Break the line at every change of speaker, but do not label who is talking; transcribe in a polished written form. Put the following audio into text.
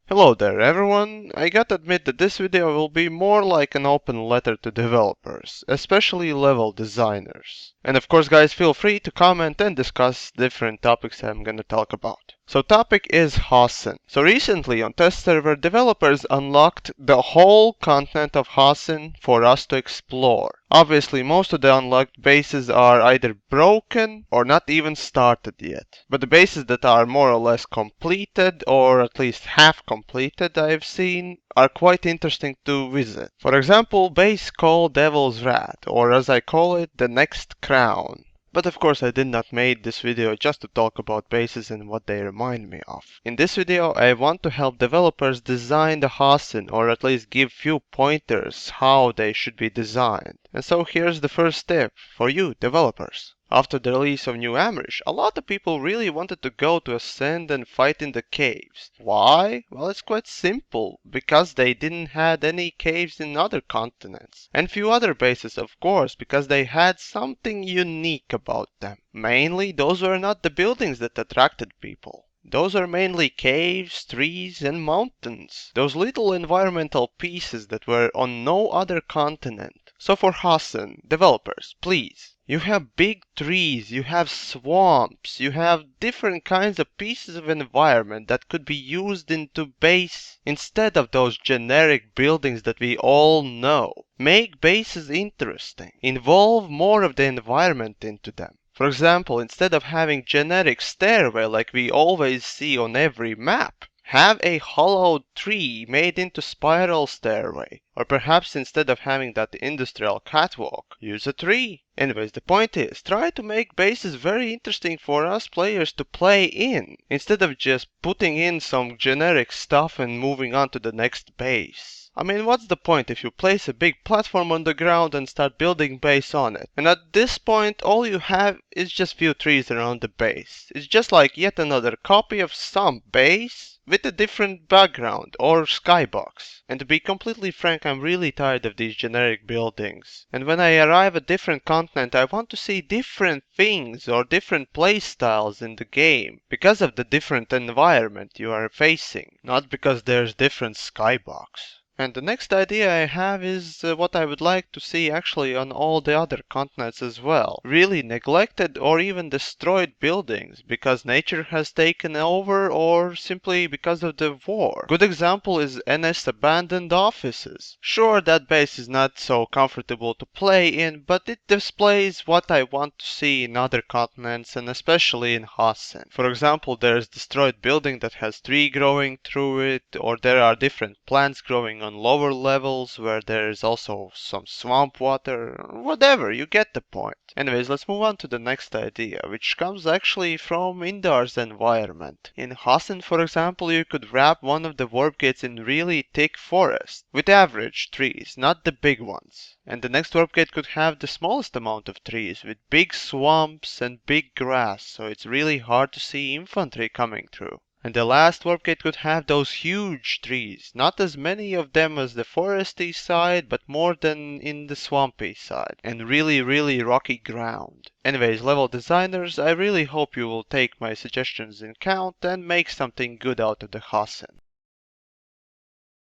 Hello there everyone, I gotta admit that this video will be more like an open letter to developers, especially level designers. And of course guys, feel free to comment and discuss different topics I'm gonna talk about. So topic is Hossin. So recently on test server, developers unlocked the whole continent of Hossin for us to explore. Obviously most of the unlocked bases are either broken or not even started yet. But the bases that are more or less completed, or at least half completed I've seen, are quite interesting to visit. For example, base called Devil's Rat, or as I call it, the Next Crown. But of course I did not make this video just to talk about bases and what they remind me of. In this video I want to help developers design the Hossin, or at least give few pointers how they should be designed. And so here's the first step for you developers. After the release of New Yamiks, a lot of people really wanted to go to Ascend and fight in the caves. Why? Well, it's quite simple. Because they didn't had any caves in other continents. And few other bases, of course, because they had something unique about them. Mainly, those were not the buildings that attracted people. Those are mainly caves, trees, and mountains. Those little environmental pieces that were on no other continent. So for Hossin, developers, please. You have big trees, you have swamps, you have different kinds of pieces of environment that could be used into base instead of those generic buildings that we all know. Make bases interesting. Involve more of the environment into them. For example, instead of having generic stairway like we always see on every map, have a hollowed tree made into spiral stairway. Or perhaps instead of having that industrial catwalk, use a tree. Anyways, the point is, try to make bases very interesting for us players to play in, instead of just putting in some generic stuff and moving on to the next base. I mean, what's the point if you place a big platform on the ground and start building base on it? And at this point, all you have is just few trees around the base. It's just like yet another copy of some base with a different background or skybox. And to be completely frank, I'm really tired of these generic buildings. And when I arrive at different continent, I want to see different things or different play styles in the game because of the different environment you are facing, not because there's different skybox. And the next idea I have is what I would like to see actually on all the other continents as well. Really neglected or even destroyed buildings because nature has taken over or simply because of the war. Good example is NS abandoned offices. Sure, that base is not so comfortable to play in, but it displays what I want to see in other continents and especially in Hossin. For example, there is destroyed building that has tree growing through it, or there are different plants growing on lower levels where there is also some swamp water, whatever, you get the point. Anyways, let's move on to the next idea, which comes actually from Indar's environment. In Hossin, for example, you could wrap one of the warp gates in really thick forest, with average trees, not the big ones. And the next warp gate could have the smallest amount of trees, with big swamps and big grass, so it's really hard to see infantry coming through. And the last warp gate could have those huge trees, not as many of them as the foresty side, but more than in the swampy side, and really rocky ground. Anyways, level designers, I really hope you will take my suggestions in count and make something good out of the Hossin.